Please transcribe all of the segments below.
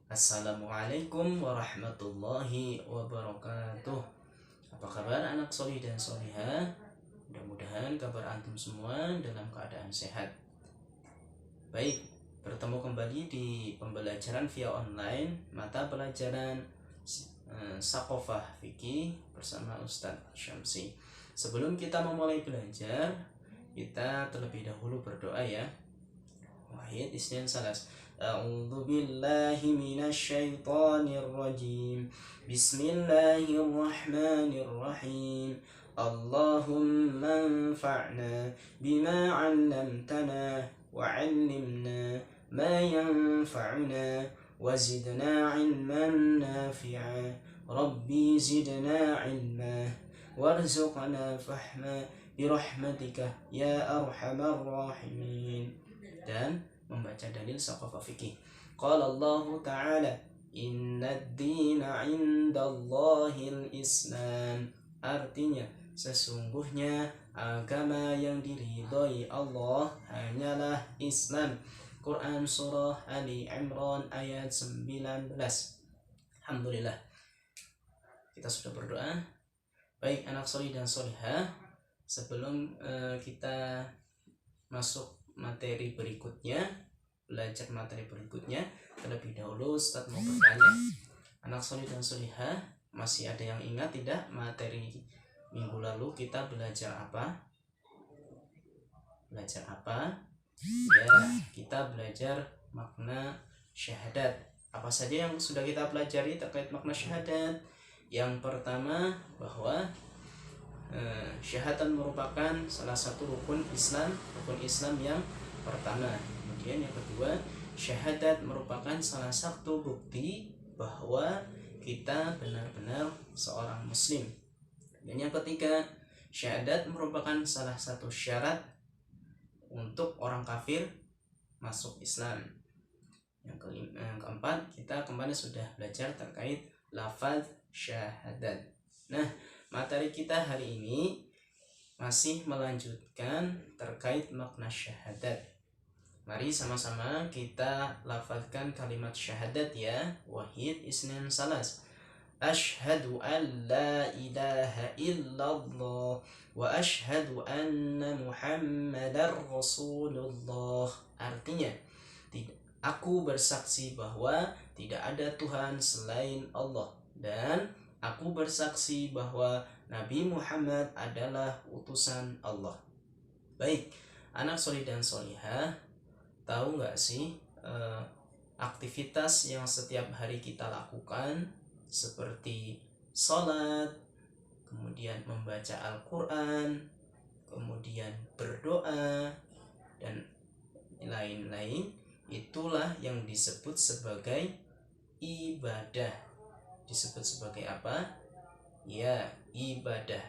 Assalamualaikum warahmatullahi wabarakatuh. Apa kabar anak solih dan solihah? Mudah-mudahan kabar antum semua dalam keadaan sehat. Baik, bertemu kembali di pembelajaran via online mata pelajaran Saqofah Fikih bersama Ustadz Syamsi. Sebelum kita memulai belajar, kita terlebih dahulu berdoa ya. Wahid Isnin Salas. A'udzu billahi minasyaitonir rajim. Bismillahirrahmanirrahim. Allahumma anfa'na bima 'allamtana wa 'allimna ma yanfa'una wa zidna 'ilman nafi'a. Rabbi zidna 'ilma warzuqna fahma birahmatika ya arhamar rahimin. Dan membaca dalil Saqofah Fikih. Qala Allah Ta'ala, Inna ad-dina 'indallahil Islam. Artinya, sesungguhnya agama yang diridhoi Allah hanyalah Islam. Quran Surah Ali Imran ayat 19. Alhamdulillah, kita sudah berdoa. Baik anak solih dan solihah, sebelum kita masuk materi berikutnya, belajar materi berikutnya, terlebih dahulu Ustadz mau bertanya, anak solih dan solihah, masih ada yang ingat tidak materi minggu lalu kita belajar apa? Ya, kita belajar makna syahadat. Apa saja yang sudah kita pelajari terkait makna syahadat? Yang pertama, bahwa syahadat merupakan salah satu rukun Islam yang pertama. Kemudian yang kedua, syahadat merupakan salah satu bukti bahwa kita benar-benar seorang muslim. Dan yang ketiga, syahadat merupakan salah satu syarat untuk orang kafir masuk Islam. Yang keempat, kita kemarin sudah belajar terkait lafaz syahadat. Nah, materi kita hari ini masih melanjutkan terkait makna syahadat. Mari sama-sama kita lafazkan kalimat syahadat ya. Wahid Isnin Salas. Ashhadu an la ilaha illallah wa ashhadu anna Muhammadar Rasulullah. Artinya, aku bersaksi bahwa tidak ada Tuhan selain Allah, dan aku bersaksi bahwa Nabi Muhammad adalah utusan Allah. Baik, anak solih dan solihah, tahu nggak sih aktivitas yang setiap hari kita lakukan seperti sholat, kemudian membaca Al-Quran, kemudian berdoa, dan lain-lain, itulah yang disebut sebagai ibadah. Disebut sebagai apa? Ya, ibadah.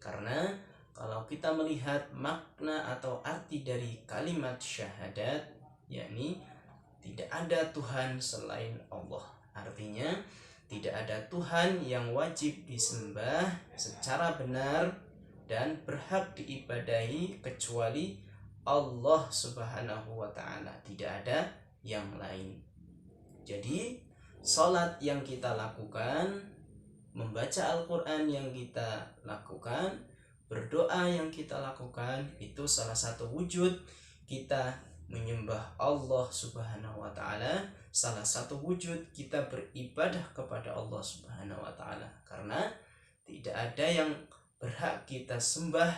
Karena kalau kita melihat makna atau arti dari kalimat syahadat, yakni tidak ada Tuhan selain Allah. Artinya tidak ada Tuhan yang wajib disembah secara benar dan berhak diibadahi kecuali Allah Subhanahu wa ta'ala. Tidak ada yang lain. Jadi salat yang kita lakukan, membaca Al-Quran yang kita lakukan, berdoa yang kita lakukan, itu salah satu wujud kita menyembah Allah Subhanahu wa ta'ala. Salah satu wujud kita beribadah kepada Allah Subhanahu wa ta'ala. Karena tidak ada yang berhak kita sembah,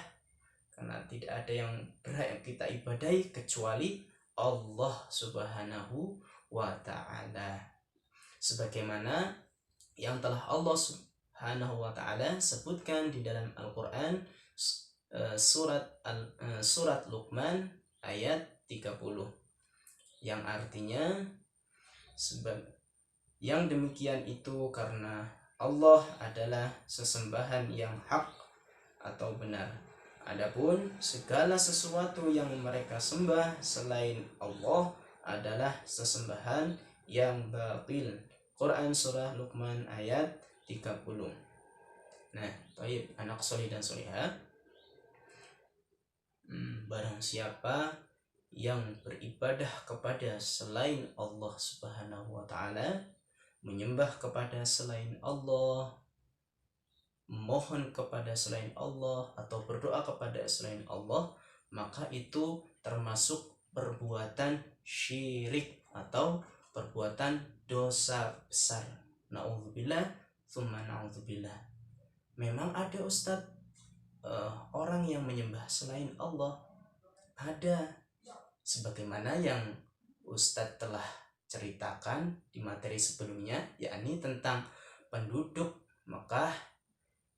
karena tidak ada yang berhak kita ibadahi kecuali Allah Subhanahu wa ta'ala. Sebagaimana yang telah Allah Subhanahu wa ta'ala sebutkan di dalam Al-Quran, surat Luqman ayat 30, yang artinya yang demikian itu karena Allah adalah sesembahan yang hak atau benar. Adapun segala sesuatu yang mereka sembah selain Allah adalah sesembahan yang batil. Quran surah Luqman ayat 30. Nah, baik anak solih dan solihah, barang siapa yang beribadah kepada selain Allah Subhanahu wa ta'ala, menyembah kepada selain Allah, mohon kepada selain Allah, atau berdoa kepada selain Allah, maka itu termasuk perbuatan syirik atau perbuatan dosa besar. Na'udzubillah, tsumma na'udzubillah. Memang ada Ustadz, orang yang menyembah selain Allah, ada, sebagaimana yang Ustadz telah ceritakan di materi sebelumnya, yakni tentang penduduk Mekah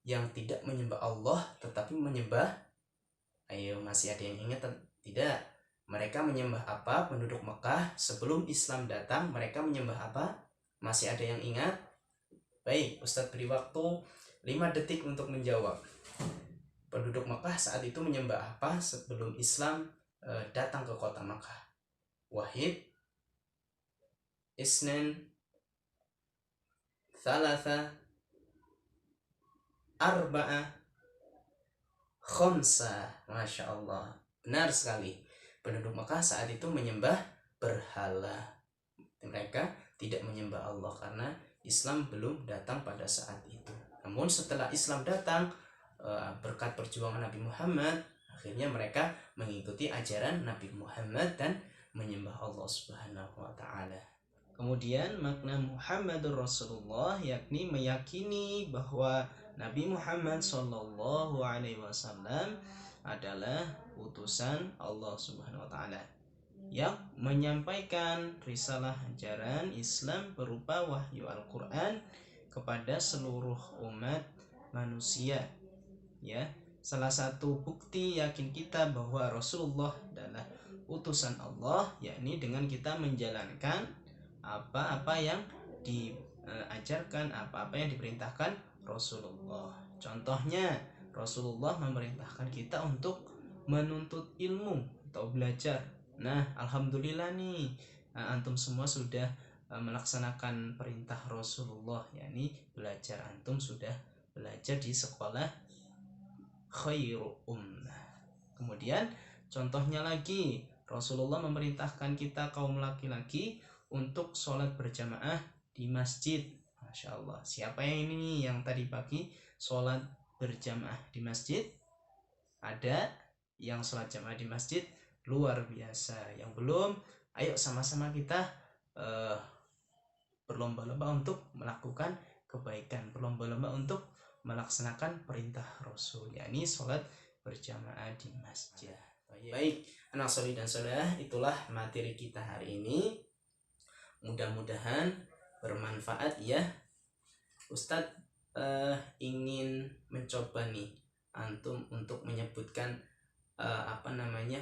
yang tidak menyembah Allah tetapi menyembah, ayo masih ada yang ingat tidak? Mereka menyembah apa penduduk Mekah sebelum Islam datang? Mereka menyembah apa? Masih ada yang ingat? Baik, Ustadz beri waktu 5 detik untuk menjawab. Penduduk Mekah saat itu menyembah apa sebelum Islam datang ke kota Mekah? Wahid, Isnin, Thalatha, Arba'ah, Khamsa. Masya Allah, benar sekali. Penduduk Mekah saat itu menyembah berhala. Mereka tidak menyembah Allah karena Islam belum datang pada saat itu. Namun setelah Islam datang, berkat perjuangan Nabi Muhammad, akhirnya mereka mengikuti ajaran Nabi Muhammad dan menyembah Allah Subhanahu wa Ta'ala. Kemudian makna Muhammadur Rasulullah yakni meyakini bahwa Nabi Muhammad Shallallahu Alaihi Wasallam adalah utusan Allah Subhanahu Wa Taala yang menyampaikan risalah ajaran Islam berupa wahyu Al-Quran kepada seluruh umat manusia. Ya, salah satu bukti yakin kita bahwa Rasulullah adalah utusan Allah yakni dengan kita menjalankan apa-apa yang diajarkan, apa-apa yang diperintahkan Rasulullah. Contohnya, Rasulullah memerintahkan kita untuk menuntut ilmu atau belajar. Nah, alhamdulillah nih, antum semua sudah melaksanakan perintah Rasulullah, yakni belajar. Antum sudah belajar di sekolah khairu ummah. Kemudian contohnya lagi, Rasulullah memerintahkan kita kaum laki-laki untuk sholat berjamaah di masjid. Masya Allah, siapa yang ini yang tadi pagi sholat berjamaah di masjid? Ada yang sholat jamaah di masjid? Luar biasa. Yang belum, ayo sama-sama kita berlomba-lomba untuk melakukan kebaikan, berlomba-lomba untuk melaksanakan perintah Rasul, yakni sholat berjamaah di masjid. Baik, anak solih dan soleha, itulah materi kita hari ini. Mudah-mudahan bermanfaat ya. Ustadz ingin mencoba nih antum untuk menyebutkan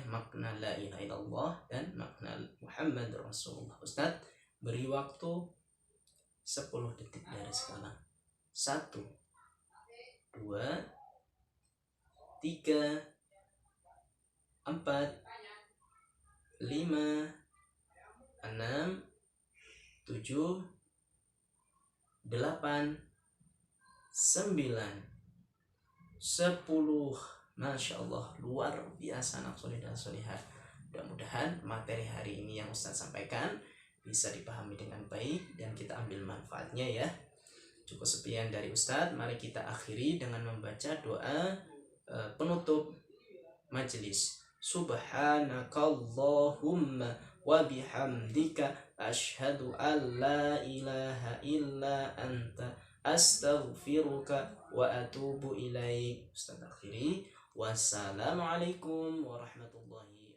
makna la ilaha illallah dan makna Muhammad Rasulullah. Ustadz beri waktu 10 detik dari sekarang. 1, 2, 3, 4, 5, 6, 7, 8, 9, 10. Masya Allah, luar biasa anak soleh dan solehah. Mudah-mudahan materi hari ini yang Ustaz sampaikan bisa dipahami dengan baik dan kita ambil manfaatnya ya. Cukup sekian dari Ustaz. Mari kita akhiri dengan membaca doa penutup majelis. Subhanakallahumma wa bihamdika asyhadu an la ilaha illa anta astaghfiruka wa atubu ilaik. Ustaz akhiri. Wassalamualaikum warahmatullahi wabarakatuh.